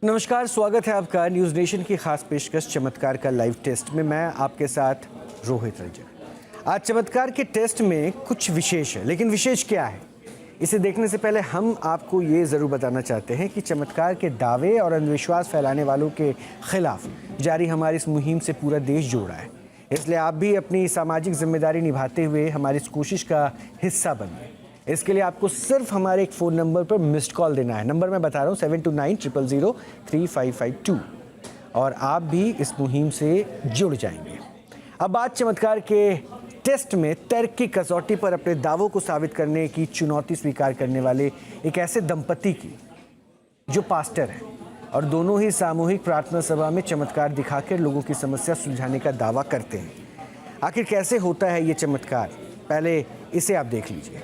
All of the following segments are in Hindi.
नमस्कार, स्वागत है आपका न्यूज़ नेशन की खास पेशकश चमत्कार का लाइव टेस्ट में। मैं आपके साथ रोहित रंजन। आज चमत्कार के टेस्ट में कुछ विशेष है, लेकिन विशेष क्या है इसे देखने से पहले हम आपको ये ज़रूर बताना चाहते हैं कि चमत्कार के दावे और अंधविश्वास फैलाने वालों के खिलाफ जारी हमारी इस मुहिम से पूरा देश जुड़ा है। इसलिए आप भी अपनी सामाजिक जिम्मेदारी निभाते हुए हमारी इस कोशिश का हिस्सा बनिए। इसके लिए आपको सिर्फ हमारे एक फ़ोन नंबर पर मिस्ड कॉल देना है। नंबर मैं बता रहा हूँ 7290035552 और आप भी इस मुहिम से जुड़ जाएंगे। अब बात चमत्कार के टेस्ट में तर्क की कसौटी पर अपने दावों को साबित करने की चुनौती स्वीकार करने वाले एक ऐसे दंपति की जो पास्टर है और दोनों ही सामूहिक प्रार्थना सभा में चमत्कार दिखाकर लोगों की समस्या सुलझाने का दावा करते हैं। आखिर कैसे होता है ये चमत्कार, पहले इसे आप देख लीजिए।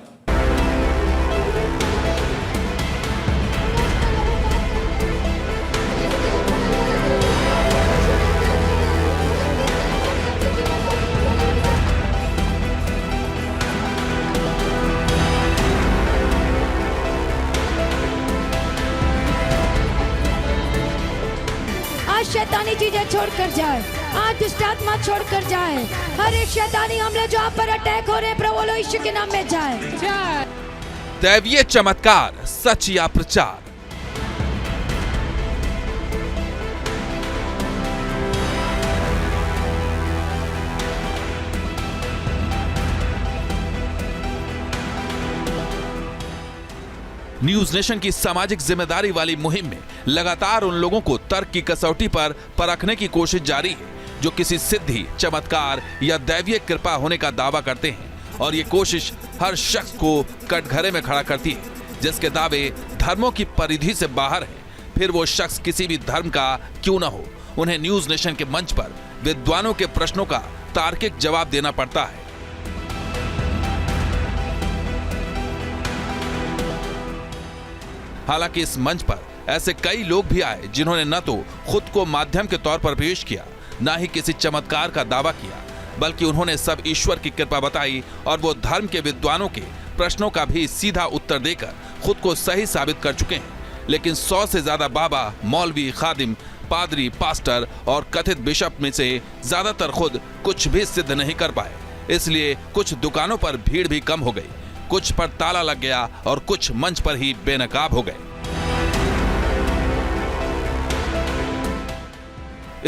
शैतानी चीजें छोड़कर जाए, आज दुष्ट आत्मा छोड़कर जाए। हर एक शैतानी हमले जो आप पर अटैक हो रहे हैं प्रभु यीशु के नाम में जाए। दैवीय चमत्कार, सच या प्रचार। न्यूज नेशन की सामाजिक जिम्मेदारी वाली मुहिम में लगातार उन लोगों को तर्क की कसौटी पर परखने की कोशिश जारी है जो किसी सिद्धि, चमत्कार या दैवीय कृपा होने का दावा करते हैं, और ये कोशिश हर शख्स को कटघरे में खड़ा करती है जिसके दावे धर्मों की परिधि से बाहर है। फिर वो शख्स किसी भी धर्म का क्यों न हो, उन्हें न्यूज नेशन के मंच पर विद्वानों के प्रश्नों का तार्किक जवाब देना पड़ता है। हालांकि इस मंच पर ऐसे कई लोग भी आए जिन्होंने न तो खुद को माध्यम के तौर पर पेश किया, न ही किसी चमत्कार का दावा किया, बल्कि उन्होंने सब ईश्वर की कृपा बताई और वो धर्म के विद्वानों के प्रश्नों का भी सीधा उत्तर देकर खुद को सही साबित कर चुके हैं। लेकिन 100 से ज्यादा बाबा, मौलवी, खादिम, पादरी, पास्टर और कथित बिशप में से ज्यादातर खुद कुछ भी सिद्ध नहीं कर पाए। इसलिए कुछ दुकानों पर भीड़ भी कम हो गई, कुछ पर ताला लग गया और कुछ मंच पर ही बेनकाब हो गए।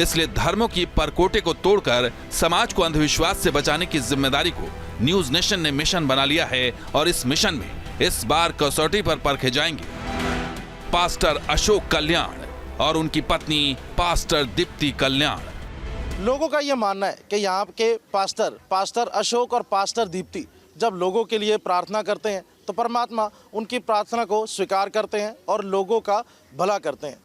इसलिए धर्मों की परकोटे को तोड़कर समाज को अंधविश्वास से बचाने की जिम्मेदारी को न्यूज नेशन ने मिशन बना लिया है और इस मिशन में इस बार कसौटी पर परखे जाएंगे पास्टर अशोक कल्याण और उनकी पत्नी पास्टर दीप्ति कल्याण। लोगों का यह मानना है कि यहाँ के पास्टर अशोक और पास्टर दीप्ति जब लोगों के लिए प्रार्थना करते हैं तो परमात्मा उनकी प्रार्थना को स्वीकार करते हैं और लोगों का भला करते हैं।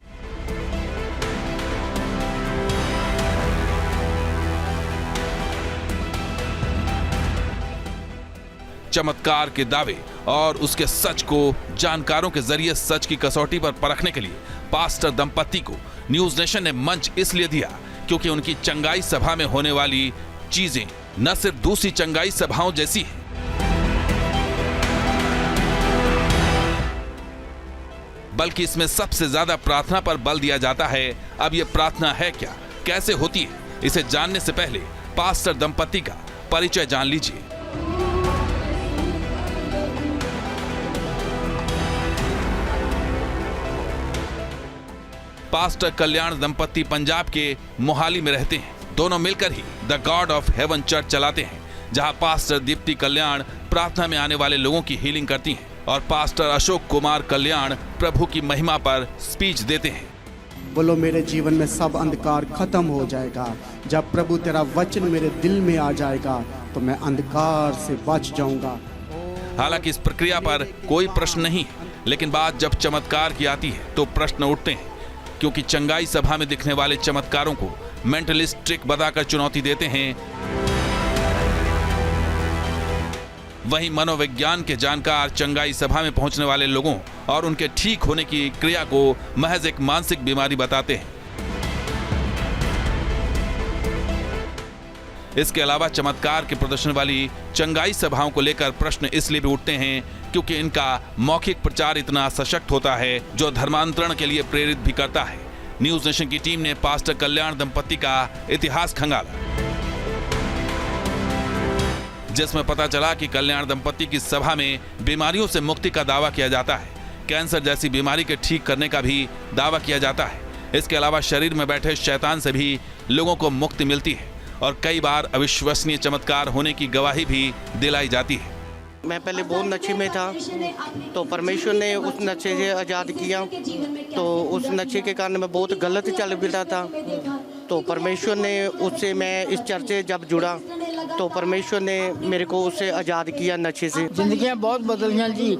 चमत्कार के दावे और उसके सच को जानकारों के जरिए सच की कसौटी पर परखने के लिए पास्टर दंपति को न्यूज नेशन ने मंच इसलिए दिया क्योंकि उनकी चंगाई सभा में होने वाली चीजें न सिर्फ दूसरी चंगाई सभाओं जैसी है, बल्कि इसमें सबसे ज्यादा प्रार्थना पर बल दिया जाता है। अब यह प्रार्थना है क्या, कैसे होती है, इसे जानने से पहले पास्टर दंपति का परिचय जान लीजिए। पास्टर कल्याण दंपति पंजाब के मोहाली में रहते हैं। दोनों मिलकर ही the God of heaven church चलाते हैं, जहां पास्टर दीप्ति कल्याण प्रार्थना में आने वाले लोगों की हीलिंग करती हैं और पास्टर अशोक कुमार कल्याण प्रभु की महिमा पर स्पीच देते हैं। बोलो मेरे जीवन में सब अंधकार खत्म हो जाएगा। जब प्रभु तेरा वचन मेरे दिल में आ जाएगा तो मैं अंधकार से बच जाऊंगा। हालांकि इस प्रक्रिया पर कोई प्रश्न नहीं है, लेकिन बात जब चमत्कार की आती है तो प्रश्न उठते हैं, क्योंकि चंगाई सभा में दिखने वाले चमत्कारों को मेंटलिस्ट ट्रिक बताकर चुनौती देते हैं। वहीं मनोविज्ञान के जानकार चंगाई सभा में पहुंचने वाले लोगों और उनके ठीक होने की क्रिया को महज एक मानसिक बीमारी बताते हैं। इसके अलावा चमत्कार के प्रदर्शन वाली चंगाई सभाओं को लेकर प्रश्न इसलिए भी उठते हैं क्योंकि इनका मौखिक प्रचार इतना सशक्त होता है जो धर्मांतरण के लिए प्रेरित भी करता है। न्यूज नेशन की टीम ने पास्टर कल्याण दंपति का इतिहास खंगाला, जिसमें पता चला कि कल्याण दंपति की सभा में बीमारियों से मुक्ति का दावा किया जाता है। कैंसर जैसी बीमारी के ठीक करने का भी दावा किया जाता है। इसके अलावा शरीर में बैठे शैतान से भी लोगों को मुक्ति मिलती है और कई बार अविश्वसनीय चमत्कार होने की गवाही भी दिलाई जाती है। मैं पहले बहुत नशे में था, तो परमेश्वर ने उस नशे से आज़ाद किया। तो उस नशे के कारण मैं बहुत गलत चल बिता था, तो परमेश्वर ने उससे, मैं इस चर्च से जब जुड़ा तो परमेश्वर ने मेरे को उससे आज़ाद किया नशे से। जिंदगियां बहुत बदलियां जी।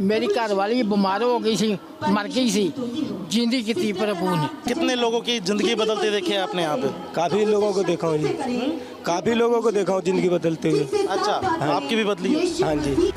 मेरी घरवाली बीमार हो गई सी, मर गई सी, जिंदी की थी प्रभु ने। कितने लोगों की ज़िंदगी बदलते देखे आपने यहाँ पे? काफ़ी लोगों को देखा हूँ जी, काफ़ी लोगों को देखा हूँ जिंदगी बदलते हुए। अच्छा, आपकी भी बदली है? हाँ जी।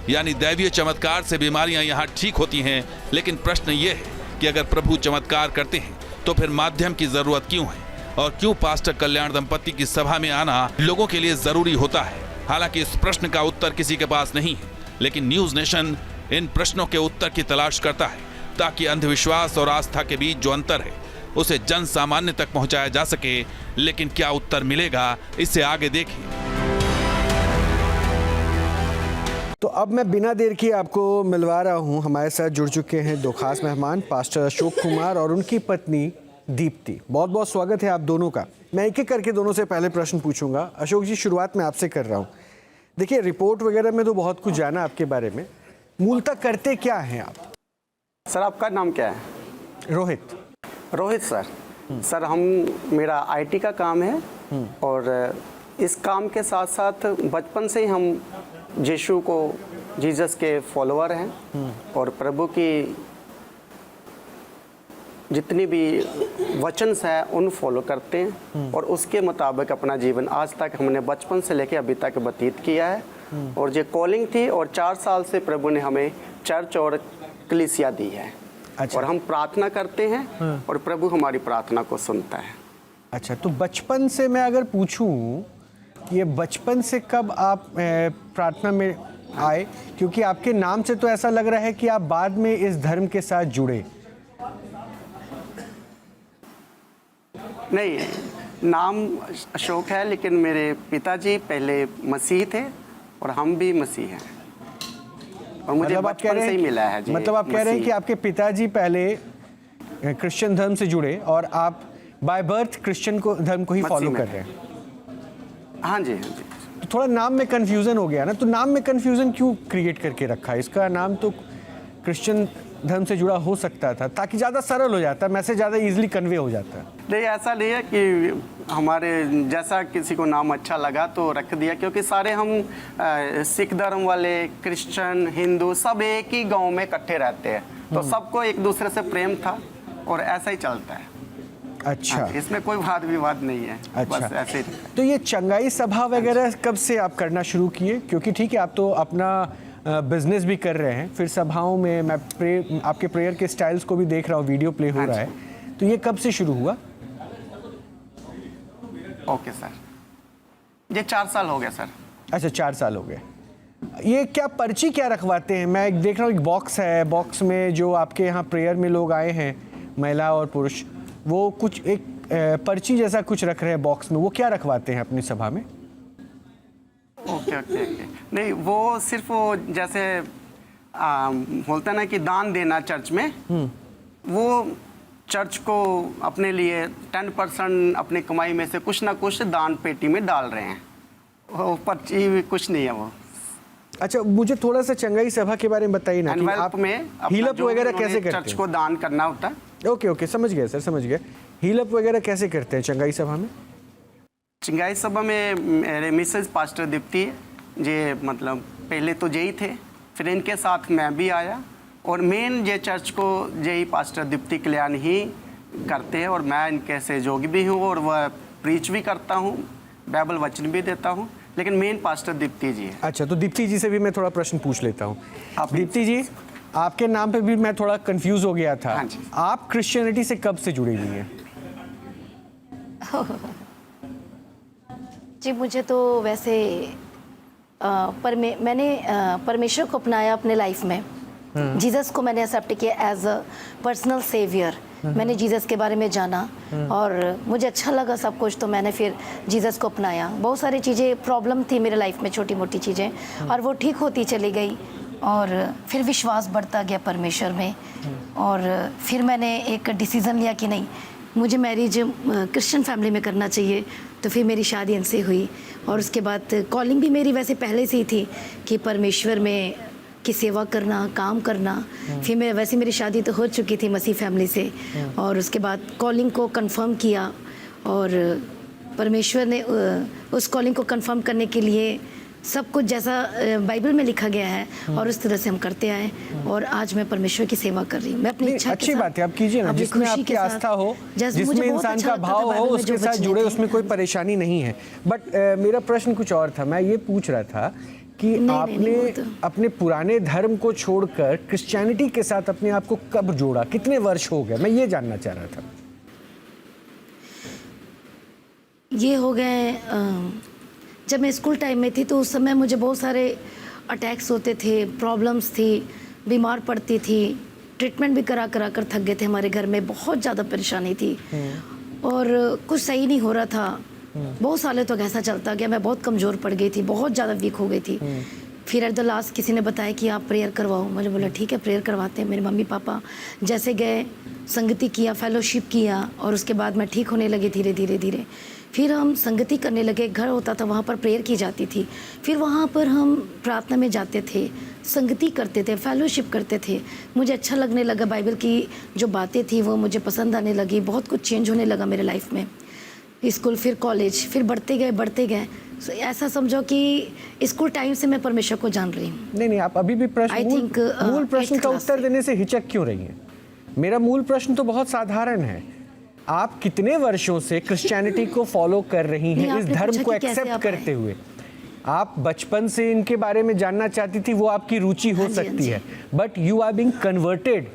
यानी दैवीय चमत्कार से बीमारियां यहाँ ठीक होती हैं, लेकिन प्रश्न ये है कि अगर प्रभु चमत्कार करते हैं तो फिर माध्यम की जरूरत क्यों है और क्यों पास्टर कल्याण दंपति की सभा में आना लोगों के लिए जरूरी होता है। हालांकि इस प्रश्न का उत्तर किसी के पास नहीं है, लेकिन न्यूज नेशन इन प्रश्नों के उत्तर की तलाश करता है ताकि अंधविश्वास और आस्था के बीच जो अंतर है उसे जन सामान्य तक पहुंचाया जा सके। लेकिन क्या उत्तर मिलेगा, इसे आगे देखिए। तो अब मैं बिना देर किए आपको मिलवा रहा हूं। हमारे साथ जुड़ चुके हैं दो खास मेहमान, पास्टर अशोक कुमार और उनकी पत्नी दीप्ति। बहुत बहुत स्वागत है आप दोनों का। मैं एक एक करके दोनों से पहले प्रश्न पूछूंगा। अशोक जी, शुरुआत में आपसे कर रहा हूं। देखिए, रिपोर्ट वगैरह में तो बहुत कुछ जाना आपके बारे में, मूलतः करते क्या हैं आप? सर, आपका नाम क्या है? रोहित। रोहित सर। सर, मेरा आईटी का काम है और इस काम के साथ साथ बचपन से ही हम यीशु को, जीसस के फॉलोअर हैं और प्रभु की जितनी भी वचन्स है उन फॉलो करते हैं और उसके मुताबिक अपना जीवन आज तक हमने बचपन से लेकर अभी तक व्यतीत किया है। और ये कॉलिंग थी और 4 साल से प्रभु ने हमें चर्च और कलीसिया दी है। अच्छा। और हम प्रार्थना करते हैं और प्रभु हमारी प्रार्थना को सुनता है। अच्छा, तो बचपन से मैं अगर पूछूं, ये बचपन से कब आप प्रार्थना में आए? क्योंकि आपके नाम से तो ऐसा लग रहा है कि आप बाद में इस धर्म के साथ जुड़े। नहीं, नाम अशोक है, लेकिन मेरे पिताजी पहले मसीह थे और हम भी मसीह हैं और मुझे मतलब बचपन से ही मिला है जी। मतलब आप कह रहे हैं कि आपके पिताजी पहले क्रिश्चियन धर्म से जुड़े और आप बाय बर्थ क्रिश्चियन धर्म को ही फॉलो कर रहे हैं? हाँ जी, हाँ जी। तो थोड़ा नाम में कंफ्यूजन हो गया ना, तो नाम में कंफ्यूजन क्यों क्रिएट करके रखा? इसका नाम तो क्रिश्चियन धर्म से जुड़ा हो सकता था ताकि ज़्यादा सरल हो जाता, मैसेज ज़्यादा इजीली कन्वे हो जाता। नहीं, ऐसा नहीं है कि हमारे जैसा किसी को नाम अच्छा लगा तो रख दिया, क्योंकि सारे हम सिख धर्म वाले, क्रिश्चियन, हिंदू सब एक ही गांव में इकट्ठे रहते हैं, तो सबको एक दूसरे से प्रेम था और ऐसा ही चलता है। अच्छा, इसमें कोई वाद विवाद नहीं है। अच्छा, बस ऐसे ही। तो ये चंगाई सभा वगैरह कब से आप करना शुरू किए? क्योंकि ठीक है, आप तो अपना बिजनेस भी कर रहे हैं, फिर सभाओं में मैं आपके प्रेयर के स्टाइल्स को भी देख रहा हूँ, वीडियो प्ले हो रहा है, तो ये कब से शुरू हुआ? ओके सर, ये 4 साल हो गया सर। अच्छा, 4 साल हो गए। ये क्या पर्ची क्या रखवाते हैं? मैं देख रहा हूँ एक बॉक्स है, बॉक्स में जो आपके यहाँ प्रेयर में लोग आए हैं, महिला और पुरुष, वो कुछ एक पर्ची जैसा कुछ रख रहे हैं बॉक्स में, वो क्या रखवाते हैं अपनी सभा में? Okay okay okay. नहीं, वो सिर्फ वो जैसे बोलते हैं ना कि दान देना चर्च में, वो चर्च को अपने लिए 10% अपनी कमाई में से कुछ ना कुछ दान पेटी में डाल रहे हैं। वो पर्ची कुछ नहीं है वो। अच्छा, मुझे थोड़ा सा चंगाई सभा के बारे में बताइए ना, कि आप हीलअप वगैरह कैसे करते हैं? चर्च को दान करना होता है। ओके ओके, समझ गए सर, समझ गए। हीलअप वगैरह कैसे करते हैं चंगाई सभा में? चंगाई सभा में मेरे मिसेज पास्टर दीप्ति ये मतलब पहले तो यही थे, फिर इनके साथ मैं भी आया और मेन ये चर्च को यही पास्टर दीप्ति कल्याण ही करते हैं और मैं इनके सहयोगी भी हूँ और वह प्रीच भी करता हूँ, बाइबल वचन भी देता हूँ, लेकिन मेन पास्टर दीप्ति जी है। अच्छा, तो दीप्ति जी से भी मैं थोड़ा प्रश्न पूछ लेता हूँ। दीप्ति जी, आपके नाम पे भी मैं थोड़ा कंफ्यूज हो गया था। हाँ जी। आप क्रिश्चियनिटी से कब से जुड़ी हुई हैं? जी, मुझे तो वैसे मैंने परमेश्वर को अपनाया अपने लाइफ में जीसस को मैंने एक्सेप्ट किया एज अ पर्सनल सेवियर। मैंने जीसस के बारे में जाना और मुझे अच्छा लगा सब कुछ, तो मैंने फिर जीसस को अपनाया। बहुत सारी चीज़ें प्रॉब्लम थी मेरे लाइफ में, छोटी मोटी चीज़ें, और वो ठीक होती चली गई और फिर विश्वास बढ़ता गया परमेश्वर में। और फिर मैंने एक डिसीज़न लिया कि नहीं, मुझे मैरिज क्रिश्चियन फैमिली में करना चाहिए, तो फिर मेरी शादी इनसे हुई। और उसके बाद कॉलिंग भी मेरी वैसे पहले से ही थी कि परमेश्वर में की सेवा करना, काम करना। फिर मैं वैसे मेरी शादी तो हो चुकी थी मसीह फैमिली से, और उसके बाद कॉलिंग को कंफर्म किया और परमेश्वर ने उस कॉलिंग को कंफर्म करने के लिए सब कुछ जैसा बाइबल में लिखा गया है और उस तरह से हम करते आए, और आज मैं परमेश्वर की सेवा कर रही हूँ। मैं अपनी इच्छा अच्छी बात है, आप कीजिए ना, जिसमें आपकी आस्था हो, जिसमें इंसान का भाव हो, उसके साथ जुड़े, उसमें कोई परेशानी नहीं है। बट मेरा प्रश्न कुछ और था। मैं ये पूछ रहा था कि आपने अपने पुराने धर्म को छोड़कर क्रिश्चियनिटी के साथ अपने आप को कब जोड़ा, कितने वर्ष हो गए, मैं ये जानना चाह रहा था। ये हो गए जब मैं स्कूल टाइम में थी, तो उस समय मुझे बहुत सारे अटैक्स होते थे, प्रॉब्लम्स थी, बीमार पड़ती थी, ट्रीटमेंट भी करा कर थक गए थे। हमारे घर में बहुत ज़्यादा परेशानी थी और कुछ सही नहीं हो रहा था। बहुत सालों तक ऐसा चलता गया। मैं बहुत कमज़ोर पड़ गई थी, बहुत ज़्यादा वीक हो गई थी। फिर एट द लास्ट किसी ने बताया कि आप प्रेयर करवाओ। मैंने बोला ठीक है, प्रेयर करवाते हैं। मेरे मम्मी पापा जैसे गए, संगति किया, फेलोशिप किया, और उसके बाद मैं ठीक होने लगी धीरे धीरे। फिर हम संगति करने लगे, घर होता था, वहाँ पर प्रेयर की जाती थी। फिर वहाँ पर हम प्रार्थना में जाते थे, संगति करते थे, फेलोशिप करते थे। मुझे अच्छा लगने लगा, बाइबल की जो बातें थी वो मुझे पसंद आने लगी। बहुत कुछ चेंज होने लगा मेरे लाइफ में। स्कूल, फिर कॉलेज, फिर बढ़ते गए। ऐसा समझो कि स्कूल टाइम से मैं परमेश्वर को जान रही हूँ। नहीं, आप अभी भी मूल प्रश्न का उत्तर देने से हिचक क्यों रही हैं? मेरा मूल प्रश्न तो बहुत साधारण है। आप कितने वर्षों से क्रिश्चियनिटी को फॉलो कर रही हैं, इस धर्म को एक्सेप्ट करते हुए? आप बचपन से इनके बारे में जानना चाहती थी, वो आपकी रुचि हो सकती है, but you are being converted.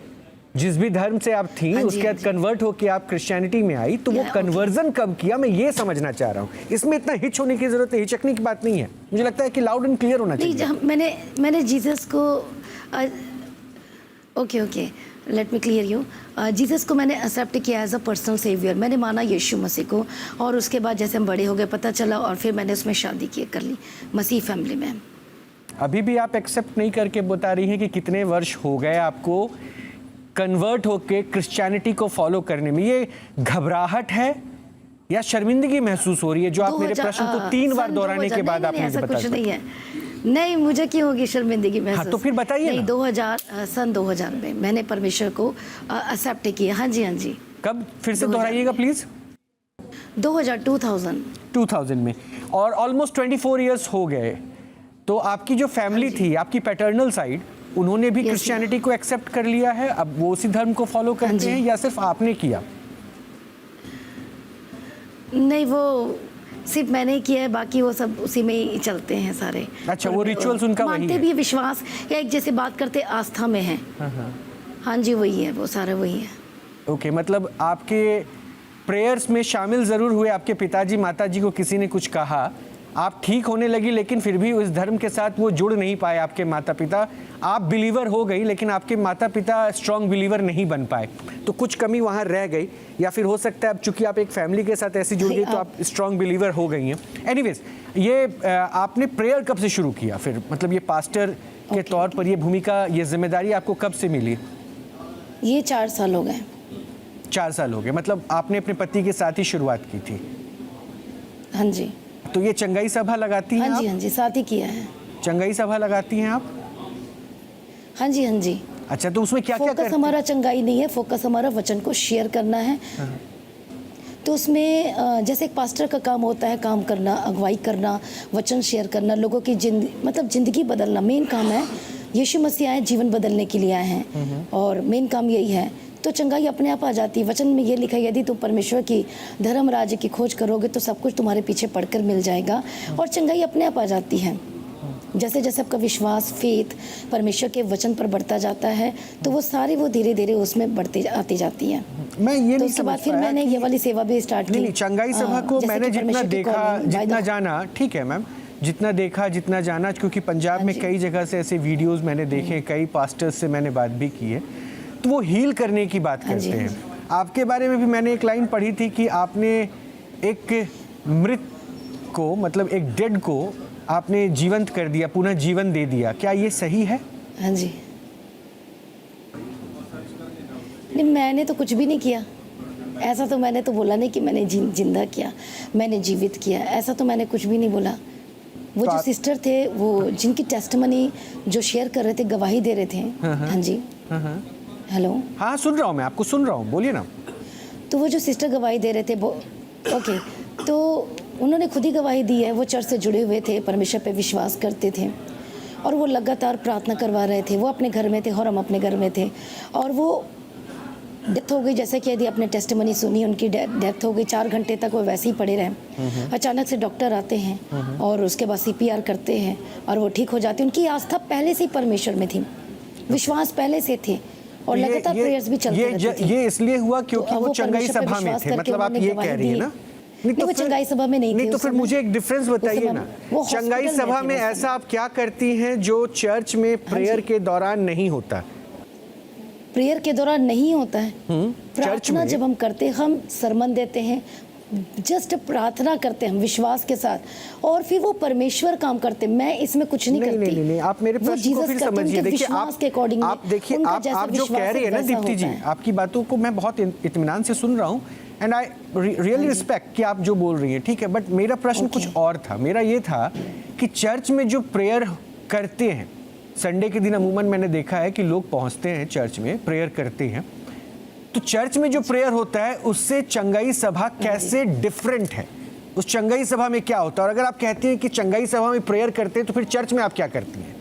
जिस भी धर्म से आप थी उसके बाद कन्वर्ट होकर आप क्रिश्चियनिटी में आई, तो वो कन्वर्जन कब किया, मैं ये समझना चाह रहा हूँ। इसमें इतना हिच होने की जरूरत है, हिचकने की बात नहीं है। मुझे लगता है कि लाउड एंड क्लियर होना चाहिए। मैंने जीसस को okay let me clear you. Jesus को मैंने एक्सेप्ट किया एज अ पर्सनल सेवियर। मैंने माना यीशु मसीह को, और उसके बाद जैसे हम बड़े हो गए पता चला, और फिर मैंने उसमें शादी कर ली मसीह फैमिली में। अभी भी आप एक्सेप्ट नहीं करके बता रही हैं कि कितने वर्ष हो गए आपको कन्वर्ट होके क्रिश्चियनिटी को फॉलो करने में? ये घबराहट है या शर्मिंदगी महसूस हो रही है, जो आप मेरे प्रश्न को 3 बार दोहराने के बाद आपने ऐसा बता कुछ नहीं है। नहीं, मुझे क्यों होगी शर्मिंदगी महसूस? हाँ, तो फिर बताइए ना। सन 2000 में मैंने परमेश्वर को एक्सेप्ट किया। हाँ जी। कब? फिर से दोहराइएगा प्लीज। 2000 में। और ऑलमोस्ट 24 इयर्स हो गए। तो आपकी जो फैमिली थी, आपकी पैटर्नल साइड, उन्होंने भी क्रिश्चियनिटी को एक्सेप्ट कर लिया है? अब वो उसी धर्म को फॉलो करते हैं या सिर्फ आपने किया? नहीं, वो सिर्फ मैंने ही किया है, बाकी वो सब उसी में ही चलते हैं सारे। अच्छा, वो रिचुअल्स उनका वही है? मानते भी विश्वास या एक जैसे बात करते आस्था में है। हाँ जी, वही है, वो सारा वही है। ओके, मतलब आपके प्रेयर्स में शामिल जरूर हुए, आपके पिताजी माताजी को किसी ने कुछ कहा, आप ठीक होने लगी, लेकिन फिर भी उस धर्म के साथ वो जुड़ नहीं पाए आपके माता पिता। आप बिलीवर हो गई, लेकिन आपके माता पिता स्ट्रॉन्ग बिलीवर नहीं बन पाए, तो कुछ कमी वहाँ रह गई। या फिर हो सकता है अब चूंकि आप एक फैमिली के साथ ऐसी जुड़ गई तो आप स्ट्रॉन्ग बिलीवर हो गई हैं। एनीवेज, ये आपने प्रेयर कब से शुरू किया फिर? मतलब ये पास्टर के तौर पर ये भूमिका, ये जिम्मेदारी आपको कब से मिली? ये 4 साल हो गए। 4 साल हो गए, मतलब आपने अपने पति के साथ ही शुरुआत की थी? हाँ जी। तो ये चंगाई सभा लगाती हैं? हाँ जी, साथ ही किया है। चंगाई सभा लगाती हैं आप? हाँ जी। अच्छा, तो उसमें क्या क्या करते हैं? फोकस हमारा चंगाई नहीं है, फोकस हमारा वचन को शेयर करना है। तो उसमें जैसे एक पास्टर का काम होता है, काम करना, अगुवाई करना, वचन शेयर करना, लोगों की जिंदगी बदलना मेन काम है। यीशु मसीह आए जीवन बदलने के लिए आए हैं, और मेन काम यही है। तो चंगाई अपने आप आ जाती है। वचन में ये लिखा है, यदि तुम परमेश्वर की धर्म राज्य की खोज करोगे तो सब कुछ तुम्हारे पीछे पढ़कर मिल जाएगा, और चंगाई अपने आप आ जाती है। जैसे जैसे आपका विश्वास, फेथ परमेश्वर के वचन पर बढ़ता जाता है, तो वो सारी वो धीरे धीरे उसमें बढ़ती आती जाती है। मैं ये तो उसके बाद फिर मैंने ये वाली सेवा भी स्टार्ट की। नहीं, चंगाई सभा को मैंने जितना देखा, जितना जाना, ठीक है मैम, जितना देखा, जितना जाना, क्योंकि पंजाब में कई जगह से ऐसे वीडियोस मैंने देखे, कई पास्टर्स से मैंने बात भी की है, तो वो हील करने की बात करते हैं। आपके बारे में भी मैंने एक लाइन पढ़ी थी कि आपने एक मृत को, मतलब एक डेड को आपने जीवंत कर दिया, पुनः जीवन दे दिया। क्या ये सही है? हाँ जी। नहीं, मैंने तो कुछ भी नहीं किया ऐसा। तो मैंने तो बोला नहीं कि मैंने जिंदा किया, मैंने जीवित किया, ऐसा तो मैंने कुछ भी नहीं बोला। वो जो सिस्टर थे, वो जिनकी टेस्टिमनी जो शेयर कर रहे थे, गवाही दे रहे थे। हाँ जी, हेलो, हाँ सुन रहा हूँ, मैं आपको सुन रहा हूँ, बोलिए ना। तो वो जो सिस्टर गवाही दे रहे थे वो ओके, तो उन्होंने खुद ही गवाही दी है। वो चर्च से जुड़े हुए थे, परमेश्वर पे विश्वास करते थे और वो लगातार प्रार्थना करवा रहे थे। वो अपने घर में थे और हम अपने घर में थे, और वो डेथ हो गई। जैसे कि यदि आपने टेस्टिमनी सुनी, उनकी डेथ हो गई। 4 घंटे तक वो वैसे ही पड़े रहे। अचानक से डॉक्टर आते हैं और उसके बाद CPR करते हैं और वो ठीक हो जाती। उनकी आस्था पहले से ही परमेश्वर में थी, विश्वास पहले से थे और लगातार प्रेयर्स भी चलते रहते थे। ये इसलिए हुआ क्योंकि वो चंगाई सभा में थे, मतलब आप ये कह रही है ना? नहीं, वो चंगाई सभा में नहीं थे। तो फिर मुझे एक डिफरेंस बताइए ना, चंगाई सभा में ऐसा आप क्या करती हैं जो चर्च में प्रेयर के दौरान नहीं होता? प्रेयर के दौरान नहीं होता है। प्रार्थना जब हम करते हैं, हम सरमन देते हैं, जस्ट प्रार्थना करते हैं हम विश्वास के साथ, और फिर वो परमेश्वर काम करते हैं। मैं इसमें कुछ नहीं करती। नहीं, आप मेरे प्रश्न को फिर समझिए। देखिए, आप देखिए, आप जो कह रही है ना दीप्ति जी, आपकी बातों को मैं बहुत इत्मीनान से सुन रहा हूँ एंड आई रियली रिस्पेक्ट कि आप जो बोल रही हैं, ठीक है। बट मेरा प्रश्न कुछ और था। मेरा ये था कि चर्च में जो प्रेयर करते हैं, संडे के दिन अमूमन मैंने देखा है कि लोग पहुंचते हैं चर्च में, प्रेयर करते हैं, तो चर्च में जो प्रेयर होता है उससे चंगाई सभा कैसे डिफरेंट है? उस चंगाई सभा में क्या होता है? और अगर आप कहती हैं कि चंगाई सभा में प्रेयर करते हैं, तो फिर चर्च में आप क्या करती हैं?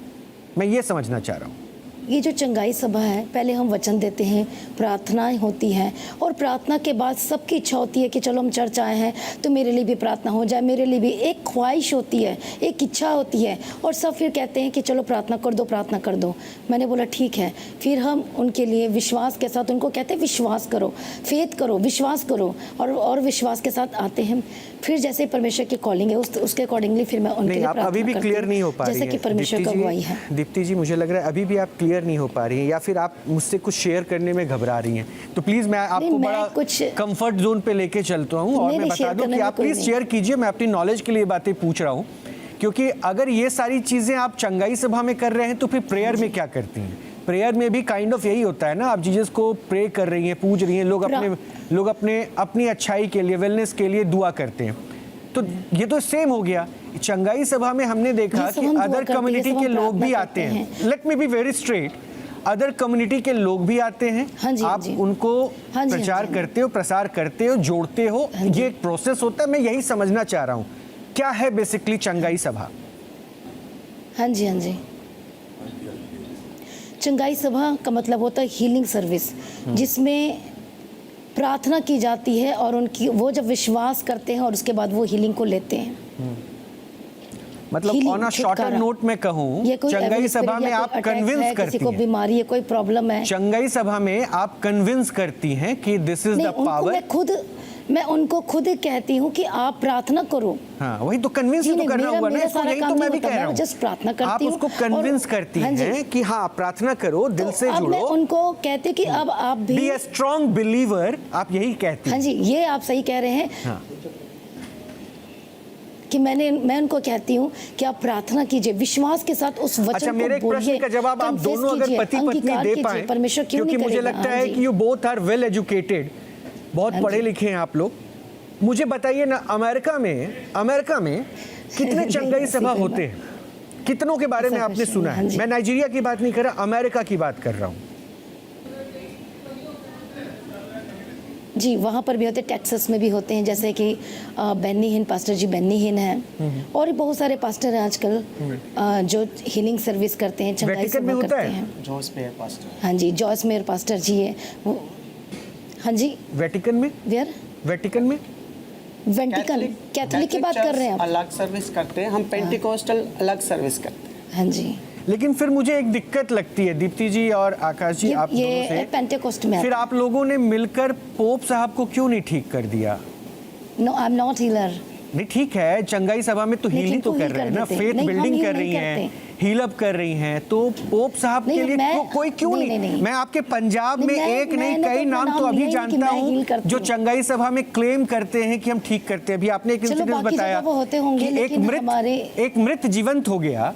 मैं ये समझना चाह रहा हूँ। ये जो चंगाई सभा है, पहले हम वचन देते हैं, प्रार्थनाएं होती हैं, और प्रार्थना के बाद सबकी इच्छा होती है कि चलो हम चर्च आए हैं तो मेरे लिए भी प्रार्थना हो जाए, मेरे लिए भी एक ख्वाहिश होती है, एक इच्छा होती है, और सब फिर कहते हैं कि चलो प्रार्थना कर दो, प्रार्थना कर दो। मैंने बोला ठीक है। फिर हम उनके लिए विश्वास के साथ, उनको कहते हैं विश्वास करो, फेथ करो, विश्वास करो, और विश्वास के साथ आते हैं। फिर जैसे परमेश्वर की कॉलिंग है उसके अकॉर्डिंगली फिर मैं उनके लिए प्रार्थना करती हूं। अभी भी क्लियर नहीं हो पा रही है, जैसे कि परमेश्वर का गवाही है। दीप्ति जी, मुझे लग रहा है अभी भी आप क्लियर नहीं हो पा रही हैं, या फिर आप मुझसे कुछ शेयर करने में घबरा रही हैं। तो प्लीज मैं आपको बड़ा कंफर्ट जोन पे लेके चलता हूँ और मैं बता दूं कि आप प्लीज शेयर कीजिए। मैं अपनी नॉलेज के लिए बातें पूछ रहा हूँ, क्योंकि अगर ये सारी चीजें आप चंगाई सभा में कर रहे हैं तो फिर प्रेयर में क्या करती हैं? प्रेयर में भी काइंड ऑफ यही होता है ना, आप जीसस को प्रे कर रही हैं, पूज रही हैं। लोग अपनी अच्छाई के लिए, वेलनेस के लिए दुआ करते हैं। तो ये तो सेम हो गया। चंगाई सभा में हमने देखा कि अदर कम्युनिटी के लोग भी आते हैं। Let me be very straight, other community के लोग भी आते हैं। आप उनको प्रचार करते हो, प्रसार करते हो, जोड़ते हो। ये एक प्रोसेस होता है। मैं यही समझना चाह रहा हूँ, क्या है बेसिकली चंगाई सभा? हाँ जी, हाँ जी। चंगाई सभा का मतलब होता है हीलिंग सर्विस, जिसमें प्रार्थना की जाती है और उनकी वो जब विश्वास करते हैं और उसके बाद वो हीलिंग को लेते हैं। मतलब ऑन अ शॉर्टर नोट में कहूँ, चंगाई सभा में आप कन्विंस करती हैं, किसी को बीमारी है, कोई प्रॉब्लम है, चंगाई सभा में आप कन्विंस करती हैं कि दिस इज द पावर। मैं उनको खुद कहती हूँ कि आप प्रार्थना करो। हाँ, वही तो कन्विंस तो करना हुआ ना, इसको यही तो मैं भी कह रहा हूँ। जस्ट प्रार्थना करती हूँ। आप उसको कन्विंस करती हैं कि हाँ प्रार्थना करो, दिल से जुड़ो। मैं उनको कहती कि अब आप भी बी अ स्ट्रॉन्ग बिलीवर, आप यही कहती हैं। हाँ जी, ये आप सही कह रहे हैं। हाँ। कि मैं उनको कहती हूँ कि आप प्रार्थना कीजिए विश्वास के साथ, उस वचन को मेरे एक प्रश्न का जवाब आप दोनों अगर पति पत्नी दे पाएं, परमेश्वर क्यों नहीं करेगा? क्योंकि मुझे लगता है कि you both are well educated, बहुत पढ़े लिखे हैं आप लोग। मुझे बताइए ना, अमेरिका में कितने चंगाई सभा होते हैं? कितनों के बारे में आपने सुना है? मैं नाइजीरिया की बात नहीं कर रहा, अमेरिका की बात कर रहा हूँ। जी, वहाँ पर भी होते हैं, टेक्सास में भी होते हैं, जैसे कि बेन्नी हिन, पास्टर जी बेन्नी हिन है, और भी बहुत सारे पास्टर हैं आजकल जो हीलिंग सर्विस करते हैं, चंगाई सभा करते हैं। Joyce Meyer pastor. हाँ जी, जॉस मेयर पास्टर जी है। हाँ जी। वेटिकन में? वेयर? वेटिकन में? कैथोलिक की बात कर रहे हैं आप? अलग सर्विस करते हैं हम, पेंटिकोस्टल अलग सर्विस करते हैं। हाँ जी। लेकिन फिर मुझे एक दिक्कत लगती है दीप्ति जी और आकाश जी, आप दोनों से, पेंटिकोस्ट में फिर आप लोगों ने मिलकर पोप साहब को क्यों नहीं ठीक कर दिया? No, I am not healer. नहीं ठीक है, चंगाई सभा में तो हील ही तो कर रहे हैं ना, फेथ बिल्डिंग कर रही हैं, हील अप कर रही हैं, तो पोप साहब के लिए कोई क्यों नहीं? मैं आपके पंजाब में एक नहीं कई नाम तो अभी जानता हूँ जो चंगाई सभा में क्लेम करते हैं कि हम ठीक करते हैं। अभी आपने एक इंसिडेंट बताया कि एक मृत जीवंत हो गया,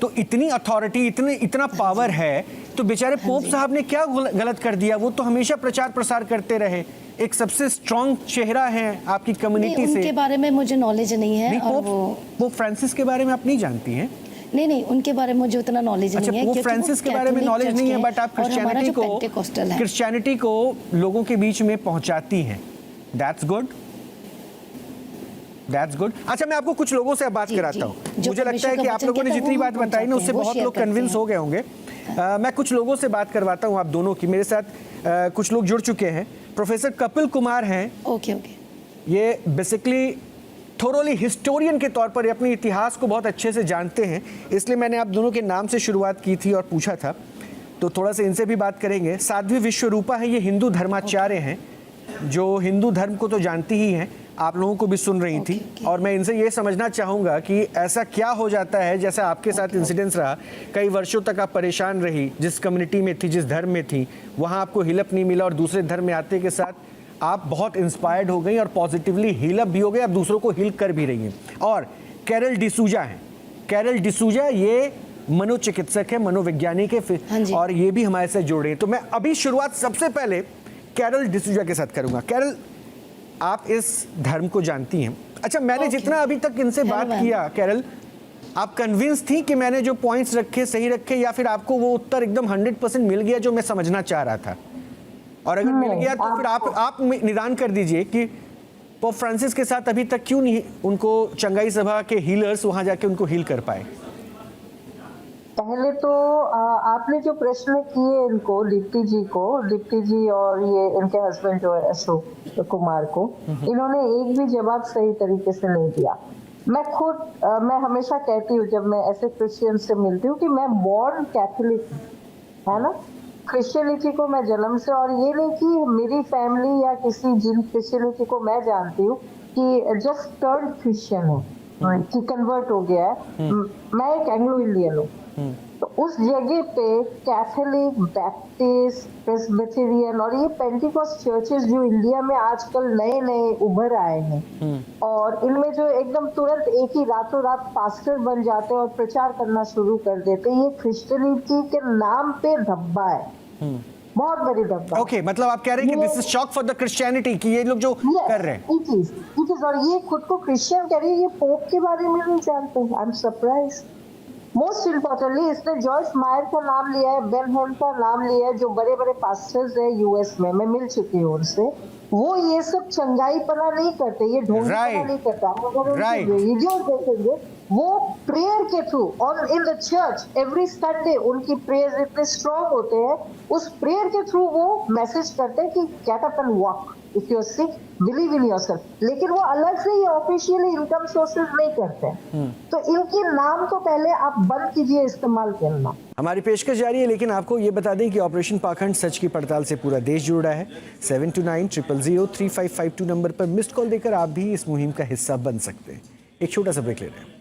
तो इतनी अथॉरिटी, इतना पावर है, तो बेचारे पोप साहब ने क्या गलत कर दिया? वो तो हमेशा प्रचार प्रसार करते रहे, एक सबसे स्ट्रॉन्ग चेहरा है आपकी कम्युनिटी से। उनके बारे में मुझे नॉलेज नहीं है। पोप फ्रांसिस के बारे में आप नहीं जानती हैं? नहीं, उनके बारे में मुझे उतना नॉलेज नहीं है। पोप फ्रांसिस के बारे में नॉलेज नहीं है, बट आप क्रिश्चियनिटी को लोगों के बीच में पहुंचाती हैं। That's good. अच्छा, मैं आपको कुछ लोगों से बात कराता हूँ। मुझे लगता है कि आप लोगों ने जितनी बात बताई ना, उससे बहुत लोग कन्विंस हो गए होंगे। मैं कुछ लोगों से बात करवाता हूँ आप दोनों की। मेरे साथ कुछ लोग जुड़ चुके हैं। प्रोफेसर कपिल कुमार हैं। ओके। ये बेसिकली थोरोली हिस्टोरियन के तौर पर अपने इतिहास को बहुत अच्छे से जानते हैं, इसलिए मैंने आप दोनों के नाम से शुरुआत की थी और पूछा था, तो थोड़ा सा इनसे भी बात करेंगे। साध्वी विश्वरूपा है, ये हिंदू धर्माचार्य हैं, जो हिंदू धर्म को तो जानती ही हैं, आप लोगों को भी सुन रही थी। और मैं इनसे ये समझना चाहूँगा कि ऐसा क्या हो जाता है, जैसा आपके साथ इंसिडेंस रहा, कई वर्षों तक आप परेशान रही, जिस कम्युनिटी में थी, जिस धर्म में थी, वहाँ आपको हिलअप नहीं मिला, और दूसरे धर्म में आते के साथ आप बहुत इंस्पायर्ड हो गई और पॉजिटिवली हीलअप भी हो गए, आप दूसरों को हील कर भी रही हैं। और कैरल डिसूजा हैं। कैरल डिसूजा ये मनोचिकित्सक है, मनोवैज्ञानिक है, और ये भी हमारे साथ जुड़ रहे हैं। तो मैं अभी शुरुआत सबसे पहले कैरल डिसूजा के साथ करूँगा। कैरल, आप इस धर्म को जानती हैं। अच्छा, मैंने जितना अभी तक इनसे बात किया, कैरल, आप कन्विंस थी कि मैंने जो पॉइंट्स रखे सही रखे, या फिर आपको वो उत्तर एकदम 100% मिल गया जो मैं समझना चाह रहा था? और अगर मिल गया तो फिर आप निदान कर दीजिए कि पोप फ्रांसिस के साथ अभी तक क्यों नहीं उनको चंगाई सभा के हीलर्स वहां जाके उनको हील कर पाए? पहले तो आपने जो प्रश्न किए इनको, लिप्टी जी और ये इनके हस्बैंड जो है अशोक कुमार को, इन्होंने एक भी जवाब सही तरीके से नहीं दिया। मैं हमेशा कहती हूँ जब मैं ऐसे क्रिश्चियन से मिलती हूँ कि मैं बॉर्न कैथोलिक है ना, क्रिश्चियनिटी को मैं जन्म से, और ये नहीं कि मेरी फैमिली या किसी जिन क्रिश्चियनिटी को मैं जानती हूँ कि जस्ट टर्न क्रिश्चियन है कि कन्वर्ट हो गया है। मैं एक एंग्लो इंडियन हूँ, तो उस जगह पे कैथोलिक, बैप्टिस्ट, प्रेस्बिटेरियन और ये पेंटिकॉस्ट चर्चेस जो इंडिया में आजकल नए उभर आए हैं, और इनमें जो एकदम तुरंत एक ही रातों रात पास्टर बन जाते हैं और प्रचार करना शुरू कर देते हैं, ये क्रिश्चियनिटी के नाम पे धब्बा है, बहुत बड़ी धब्बा। ओके, मतलब आप कह रहे हैं कि this is shock for the Christianity कि ये लोग जो कर रहे हैं। इट इज, और ये खुद को क्रिश्चियन कह रही है, ये पोप के बारे में नहीं जानते। I am surprised. Most importantly इसने जॉयस मायर का नाम लिया है, बेन हेम का नाम लिया है, जो बड़े बड़े पास्टर्स है यूएस में, मैं मिल चुकी हूँ उनसे। वो ये सब चंगाईपना नहीं करते, ये ढोंगीपना नहीं करता। अगर वीडियो देखेंगे, वो प्रेयर के थ्रू और in the church every Sunday उनकी प्रेयर इतने स्ट्रॉन्ग होते हैं, उस प्रेयर के थ्रू वो मैसेज करते हैं कि get up and walk, if you are sick believe in yourself. लेकिन वो अलग से ये ऑफिशियली इनकम सोर्सेज नहीं करते हैं। तो इनके नाम तो पहले आप बंद कीजिए इस्तेमाल करना। हमारी पेशकश जारी है, लेकिन आपको ये बता दें कि ऑपरेशन पाखंड सच की पड़ताल से पूरा देश जुड़ रहा है। 7290003552 नंबर पर मिस्ड कॉल देकर आप भी इस मुहिम का हिस्सा बन सकते हैं। एक छोटा सा ब्रेक ले रहे हैं।